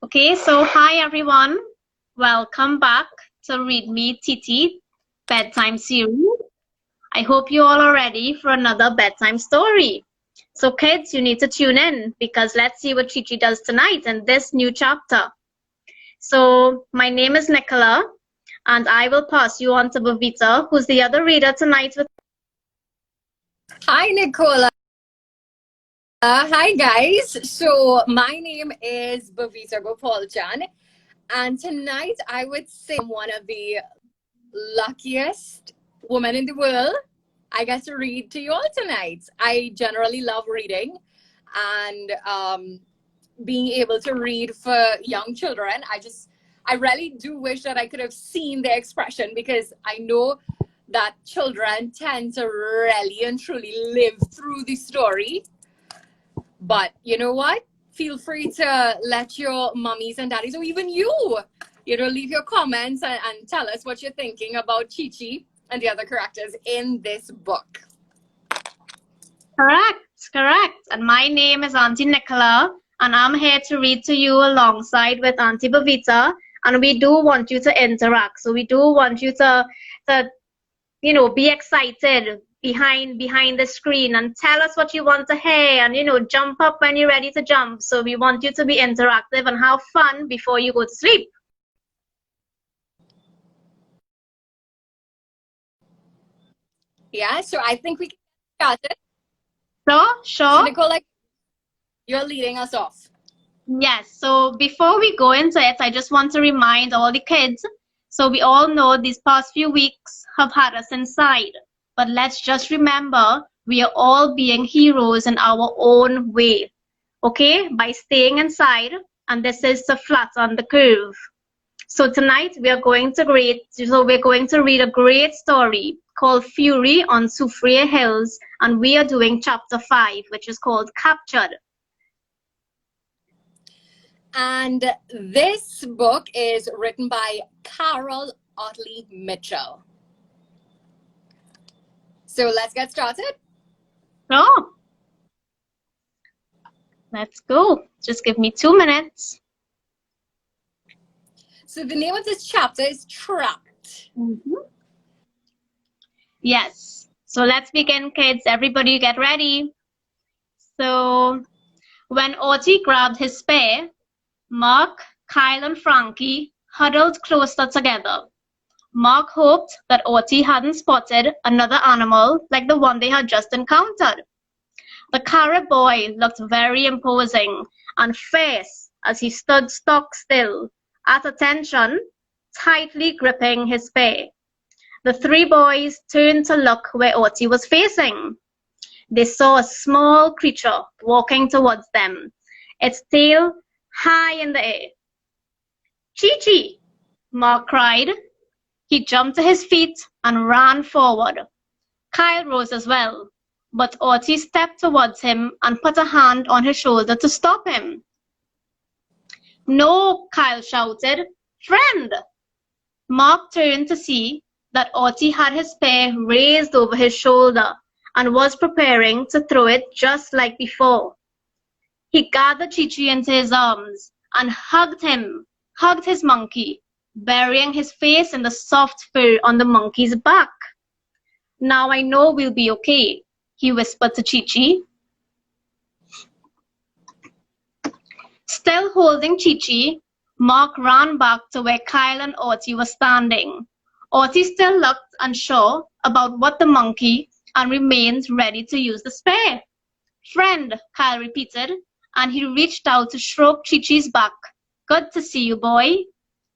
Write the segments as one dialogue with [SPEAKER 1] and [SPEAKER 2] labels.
[SPEAKER 1] Okay, so hi everyone. Welcome back to Read Me Titi bedtime series. I hope you all are ready for another bedtime story. So kids, you need to tune in because let's see what Chee Chee does tonight in this new chapter. So my name is Nicola and I will pass you on to Bavita, who's the other reader tonight with.
[SPEAKER 2] Hi, Nicola. Hi, guys. So my name is Bavita Gopaulchan, and tonight I would say I'm one of the luckiest women in the world. I get to read to you all tonight. I generally love reading, and being able to read for young children. I really do wish that I could have seen their expression, because I know that children tend to really and truly live through the story. But you know what? Feel free to let your mummies and daddies, or even you, leave your comments and tell us what you're thinking about Chee Chee and the other characters in this book.
[SPEAKER 1] Correct. And my name is Auntie Nicola, and I'm here to read to you alongside with Auntie Bavita. And we do want you to interact. So we do want you to be excited behind the screen and tell us what you want to hear, and jump up when you're ready to jump. So we want you to be interactive and have fun before you go to sleep.
[SPEAKER 2] Yeah, so I think we can start it.
[SPEAKER 1] Sure.
[SPEAKER 2] So Nicole, you're leading us off.
[SPEAKER 1] Yes, so before we go into it, I just want to remind all the kids. So we all know these past few weeks have had us inside. But let's just remember, we are all being heroes in our own way, okay? By staying inside, and this is to flatten the curve. So tonight we're going to read a great story called Fury on Soufriere Hills, and we are doing chapter 5, which is called Captured.
[SPEAKER 2] And this book is written by Carol Otley Mitchell. So let's get started.
[SPEAKER 1] Oh, let's go. Just give me 2 minutes.
[SPEAKER 2] So the name of this chapter is Trapped.
[SPEAKER 1] Yes. So let's begin, kids. Everybody get ready. So when Archie grabbed his spear, Mark, Kyle, and Frankie huddled closer together. Mark hoped that Archie hadn't spotted another animal like the one they had just encountered. The Carib boy looked very imposing and fierce as he stood stock still, at attention, tightly gripping his spear. The three boys turned to look where Archie was facing. They saw a small creature walking towards them, its tail high in the air. Chee Chee! Mark cried. He jumped to his feet and ran forward. Kyle rose as well, but Archie stepped towards him and put a hand on his shoulder to stop him. No, Kyle shouted. Friend! Mark turned to see that Archie had his spear raised over his shoulder and was preparing to throw it just like before. He gathered Chee Chee into his arms and hugged his monkey, burying his face in the soft fur on the monkey's back. Now I know we'll be okay, he whispered to Chee Chee. Still holding Chee Chee, Mark ran back to where Kyle and Archie were standing. Archie still looked unsure about what the monkey and remained ready to use the spear. Friend, Kyle repeated, and he reached out to stroke Chee Chee's back. Good to see you, boy.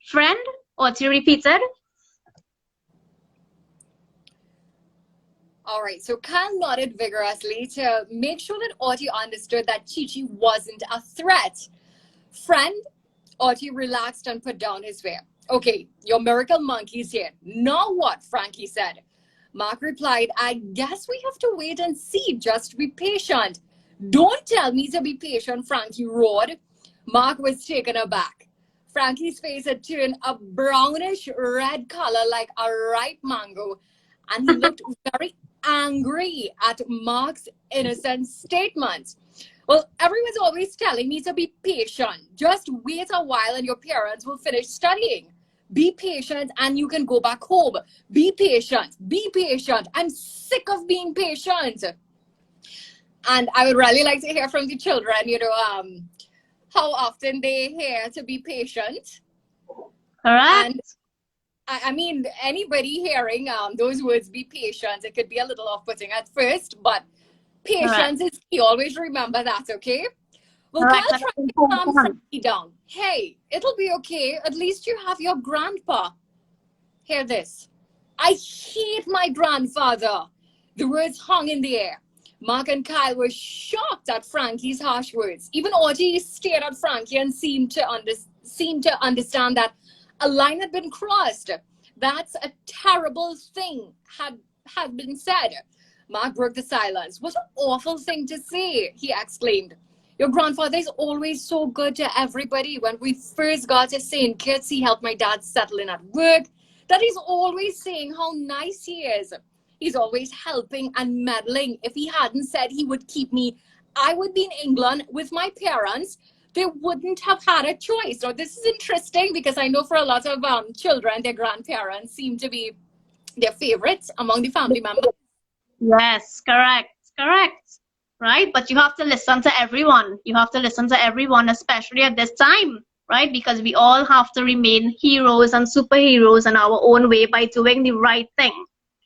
[SPEAKER 1] Friend, Archie repeated.
[SPEAKER 2] All right, so Kyle nodded vigorously to make sure that Archie understood that Chee Chee wasn't a threat. Friend, Archie relaxed and put down his spear. Okay, your miracle monkey's here. Now what? Frankie said. Mark replied, I guess we have to wait and see. Just be patient. Don't tell me to be patient, Frankie roared. Mark was taken aback. Frankie's face had turned a brownish red color like a ripe mango, and he looked very angry at Mark's innocent statement. Well, everyone's always telling me to be patient. Just wait a while and your parents will finish studying. Be patient and you can go back home. Be patient. Be patient. I'm sick of being patient. And I would really like to hear from the children, how often they hear to be patient.
[SPEAKER 1] Correct.
[SPEAKER 2] And I mean, anybody hearing those words, be patient, it could be a little off-putting at first, but patience is key. Always remember that, okay? Well, Kyle tried to calm Frankie down. Hey, it'll be okay. At least you have your grandpa. Hear this. I hate my grandfather. The words hung in the air. Mark and Kyle were shocked at Frankie's harsh words. Even Audrey stared at Frankie and seemed to understand that a line had been crossed. That's a terrible thing had been said. Mark broke the silence. What an awful thing to say, he exclaimed. Your grandfather is always so good to everybody. When we first got to St. Kitts, he helped my dad settle in at work. That he's always saying how nice he is. He's always helping and meddling. If he hadn't said he would keep me, I would be in England with my parents. They wouldn't have had a choice. So this is interesting because I know for a lot of children, their grandparents seem to be their favorites among the family members.
[SPEAKER 1] Yes, correct. Right? But you have to listen to everyone. You have to listen to everyone, especially at this time, right? Because we all have to remain heroes and superheroes in our own way by doing the right thing.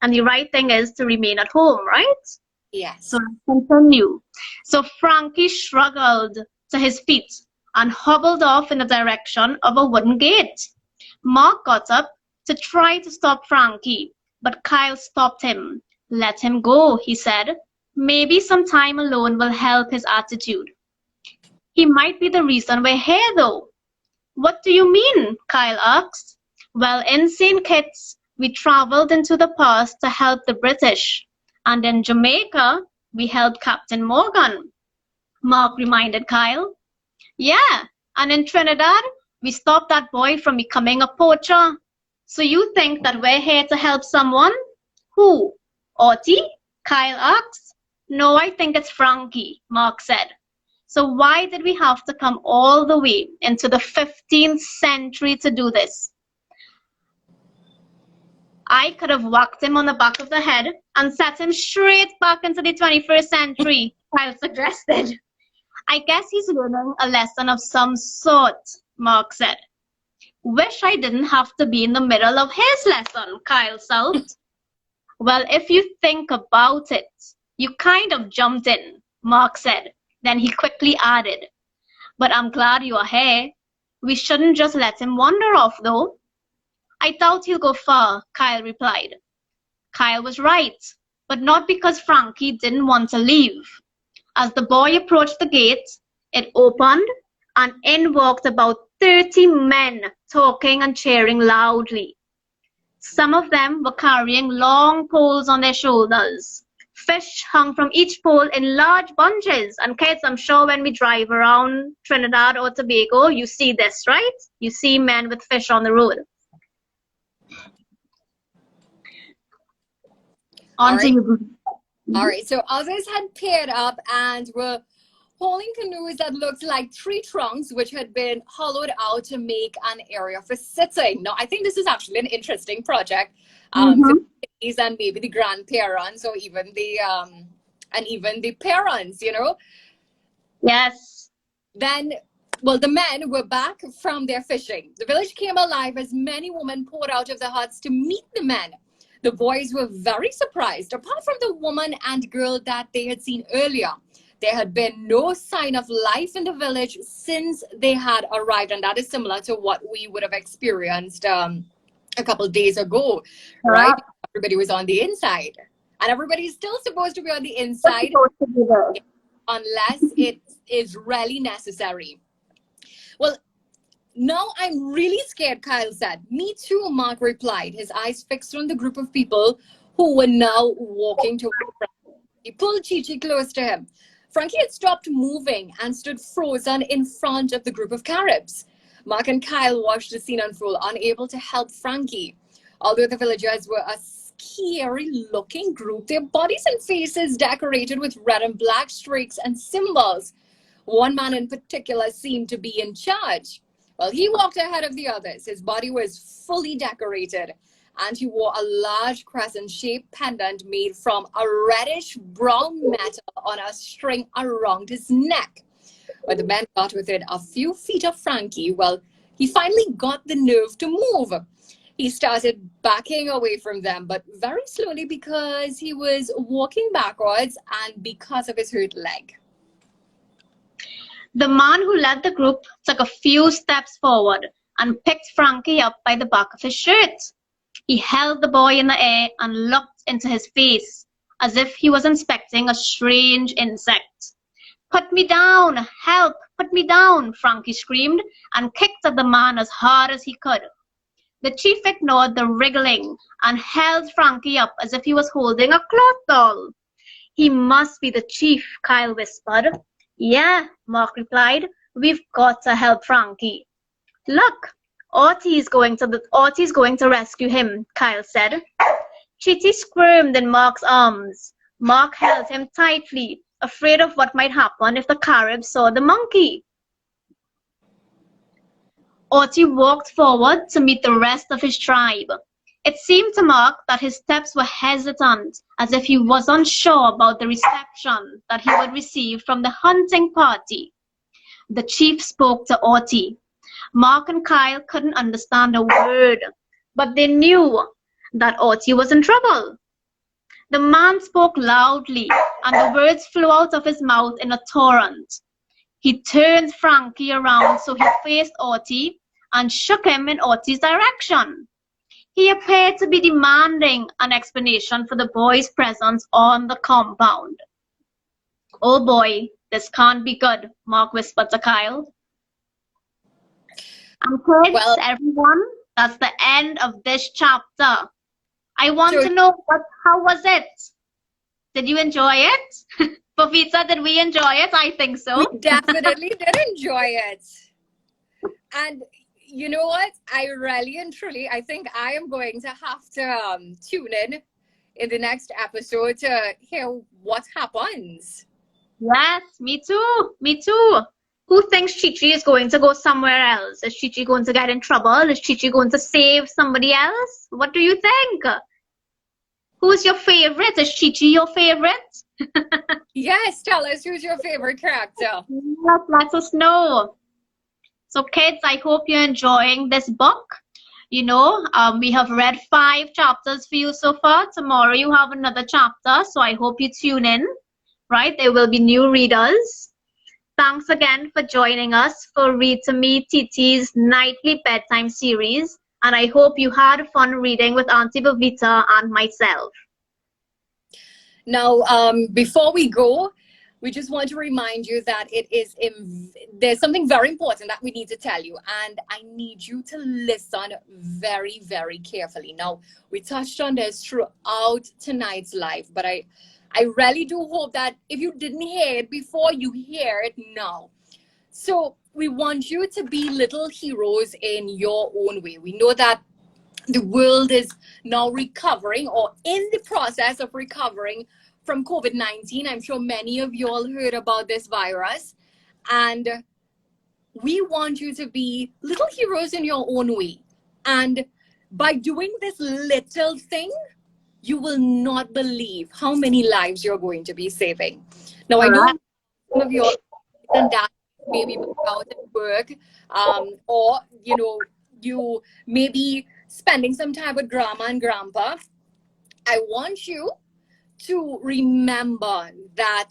[SPEAKER 1] And the right thing is to remain at home, right?
[SPEAKER 2] Yes.
[SPEAKER 1] So let's continue. So Frankie struggled to his feet and hobbled off in the direction of a wooden gate. Mark got up to try to stop Frankie, but Kyle stopped him. Let him go, he said. Maybe some time alone will help his attitude. He might be the reason we're here, though. What do you mean? Kyle asked. Well, in St. Kitts, we traveled into the past to help the British. And in Jamaica, we helped Captain Morgan. Mark reminded Kyle. Yeah, and in Trinidad, we stopped that boy from becoming a poacher. So you think that we're here to help someone? Who? Auntie? Kyle asked. No, I think it's Frankie, Mark said. So why did we have to come all the way into the 15th century to do this? I could have whacked him on the back of the head and set him straight back into the 21st century, Kyle suggested. I guess he's learning a lesson of some sort, Mark said. Wish I didn't have to be in the middle of his lesson, Kyle sulked. Well, if you think about it, you kind of jumped in, Mark said. Then he quickly added, but I'm glad you're here. We shouldn't just let him wander off, though. I doubt he'll go far, Kyle replied. Kyle was right, but not because Frankie didn't want to leave. As the boy approached the gate, it opened, and in walked about 30 men, talking and cheering loudly. Some of them were carrying long poles on their shoulders. Fish hung from each pole in large bunches. And kids, I'm sure when we drive around Trinidad or Tobago, you see this, right? You see men with fish on the road.
[SPEAKER 2] All right, so others had paired up and were hauling canoes that looked like tree trunks, which had been hollowed out to make an area for sitting. Now, I think this is actually an interesting project for the kids and maybe the grandparents or even the parents, you know.
[SPEAKER 1] Yes.
[SPEAKER 2] Then, well, the men were back from their fishing. The village came alive as many women poured out of the huts to meet the men. The boys were very surprised. Apart from the woman and girl that they had seen earlier, there had been no sign of life in the village since they had arrived. And that is similar to what we would have experienced a couple of days ago, right? Everybody was on the inside. And everybody is still supposed to be on the inside unless it is really necessary. Well, now I'm really scared, Kyle said. Me too, Mark replied, his eyes fixed on the group of people who were now walking toward Frankie. He pulled Chee Chee close to him. Frankie had stopped moving and stood frozen in front of the group of Caribs. Mark and Kyle watched the scene unfold, unable to help Frankie. Although the villagers were a scary-looking group, their bodies and faces decorated with red and black streaks and symbols, one man in particular seemed to be in charge. Well, he walked ahead of the others. His body was fully decorated, and he wore a large crescent-shaped pendant made from a reddish-brown metal on a string around his neck. When the men got within a few feet of Frankie, well, he finally got the nerve to move. He started backing away from them, but very slowly because he was walking backwards and because of his hurt leg.
[SPEAKER 1] The man who led the group took a few steps forward and picked Frankie up by the back of his shirt. He held the boy in the air and looked into his face as if he was inspecting a strange insect. "Put me down! Help! Put me down!" Frankie screamed and kicked at the man as hard as he could. The chief ignored the wriggling and held Frankie up as if he was holding a cloth doll. "He must be the chief," Kyle whispered. "Yeah," Mark replied. "We've got to help Frankie." "Look, Artie's going to rescue him," Kyle said. Chee Chee squirmed in Mark's arms. Mark held him tightly, afraid of what might happen if the Carib saw the monkey. Artie walked forward to meet the rest of his tribe. It seemed to Mark that his steps were hesitant, as if he was unsure about the reception that he would receive from the hunting party. The chief spoke to Artie. Mark and Kyle couldn't understand a word, but they knew that Artie was in trouble. The man spoke loudly, and the words flew out of his mouth in a torrent. He turned Frankie around so he faced Artie and shook him in Artie's direction. He appeared to be demanding an explanation for the boy's presence on the compound. "Oh boy, this can't be good," Mark whispered to Kyle. And kids, everyone, that's the end of this chapter. I want to know, how was it? Did you enjoy it? Bavita, did we enjoy it? I think so.
[SPEAKER 2] We definitely did enjoy it. And you know what? I really and truly, I think I am going to have to tune in the next episode to hear what happens.
[SPEAKER 1] Yes, me too. Me too. Who thinks Chee Chee is going to go somewhere else? Is Chee Chee going to get in trouble? Is Chee Chee going to save somebody else? What do you think? Who's your favorite? Is Chee Chee your favorite?
[SPEAKER 2] Yes, tell us who's your favorite character.
[SPEAKER 1] Yes, let us know. So kids, I hope you're enjoying this book. You know, we have read 5 chapters for you so far. Tomorrow you have another chapter, so I hope you tune in, right? There will be new readers. Thanks again for joining us for Read to Me TT's nightly bedtime series. And I hope you had fun reading with Auntie Bavita and myself.
[SPEAKER 2] Now, before we go, we just want to remind you that there's something very important that we need to tell you, and I need you to listen very, very carefully. Now, we touched on this throughout tonight's live, but I really do hope that if you didn't hear it before, you hear it now. So we want you to be little heroes in your own way. We know that the world is now recovering, or in the process of recovering from COVID-19. I'm sure many of you all heard about this virus. And we want you to be little heroes in your own way. And by doing this little thing, you will not believe how many lives you're going to be saving. Now, I know some of you and that maybe out at work, or, you know, you may be spending some time with grandma and grandpa. I want you to remember that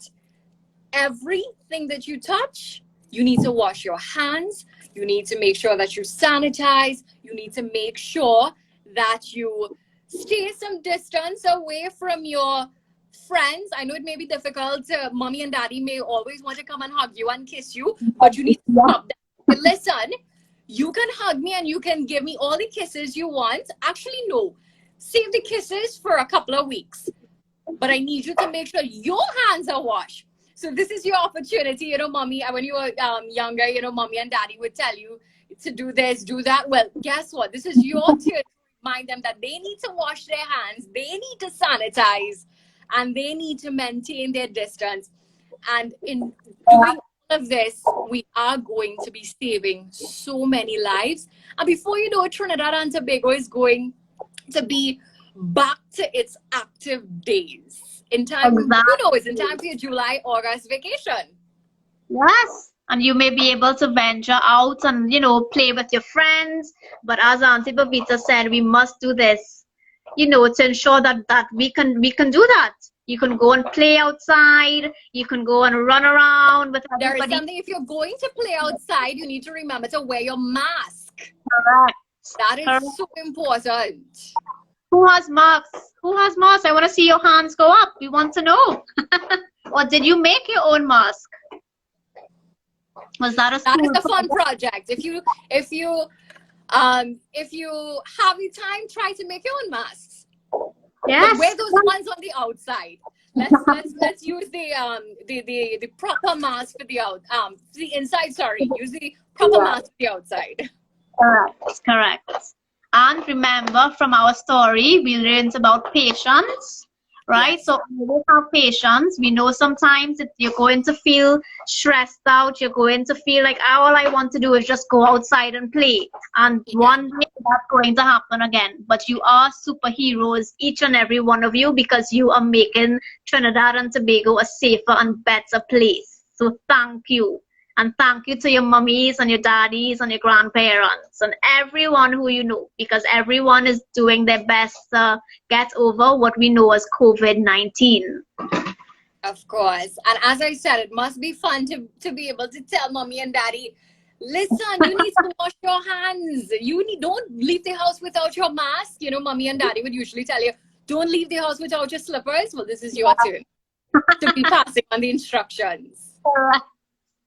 [SPEAKER 2] everything that you touch, you need to wash your hands. You need to make sure that you sanitize. You need to make sure that you stay some distance away from your friends. I know it may be difficult. Mommy and daddy may always want to come and hug you and kiss you, but you need to stop that. Listen, you can hug me and you can give me all the kisses you want. Actually, no. Save the kisses for a couple of weeks. But I need you to make sure your hands are washed. So this is your opportunity, you know, mommy. When you were younger, you know, mommy and daddy would tell you to do this, do that. Well, guess what? This is your turn to remind them that they need to wash their hands, they need to sanitize, and they need to maintain their distance. And in doing all of this, we are going to be saving so many lives. And before you know it, Trinidad and Tobago is going to be back to its active days. In time,
[SPEAKER 1] Exactly.
[SPEAKER 2] who knows, in time for your July, August vacation.
[SPEAKER 1] Yes. And you may be able to venture out and, you know, play with your friends. But as Auntie Bavita said, we must do this, you know, to ensure that we can do that. You can go and play outside. You can go and run around with
[SPEAKER 2] There
[SPEAKER 1] everybody.
[SPEAKER 2] is something, if you're going to play outside, you need to remember to wear your mask.
[SPEAKER 1] Correct.
[SPEAKER 2] That is
[SPEAKER 1] Correct.
[SPEAKER 2] so important.
[SPEAKER 1] Who has masks? Who has masks? I want to see your hands go up. We want to know. Or did you make your own mask? Was that a
[SPEAKER 2] That
[SPEAKER 1] school
[SPEAKER 2] is a fun
[SPEAKER 1] project?
[SPEAKER 2] project. If you have the time, try to make your own masks.
[SPEAKER 1] Yes.
[SPEAKER 2] But wear those ones on the outside. Let's use the proper mask for the inside. Sorry, use the proper mask for the outside.
[SPEAKER 1] Correct. Correct. And remember, from our story, we learned about patience, right?
[SPEAKER 2] Yes.
[SPEAKER 1] So always have patience. We know sometimes that you're going to feel stressed out. You're going to feel like all I want to do is just go outside and play. And one day that's going to happen again. But you are superheroes, each and every one of you, because you are making Trinidad and Tobago a safer and better place. So thank you. And thank you to your mummies and your daddies and your grandparents and everyone who you know, because everyone is doing their best to get over what we know as COVID-19.
[SPEAKER 2] Of course. And as I said, it must be fun to be able to tell mommy and daddy, listen, you need to wash your hands. Don't leave the house without your mask. You know, mommy and daddy would usually tell you, don't leave the house without your slippers. Well, this is your turn to be passing on the instructions.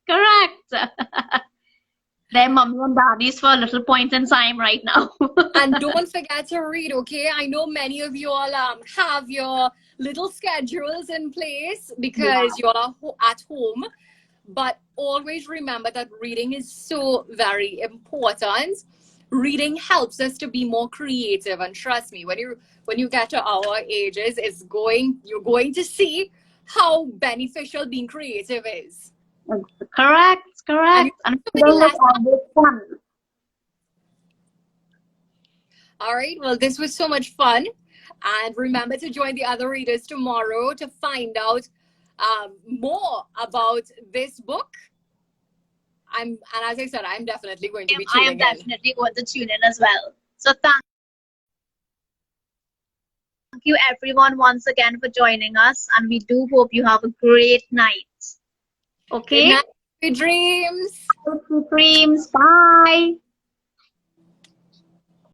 [SPEAKER 1] Correct. They're mommy and daddies for a little point in time right now.
[SPEAKER 2] And don't forget to read, okay? I know many of you all have your little schedules in place because you're at home. But always remember that reading is so very important. Reading helps us to be more creative. And trust me, when you get to our ages, you're going to see how beneficial being creative is.
[SPEAKER 1] Correct. And fun.
[SPEAKER 2] All right. Well, this was so much fun. And remember to join the other readers tomorrow to find out more about this book. And as I said, I'm definitely going to be tuning in.
[SPEAKER 1] I am definitely going to tune in as well. So thank you everyone once again for joining us, and we do hope you have a great night. Okay?
[SPEAKER 2] Good night, good dreams.
[SPEAKER 1] Good dreams. Bye.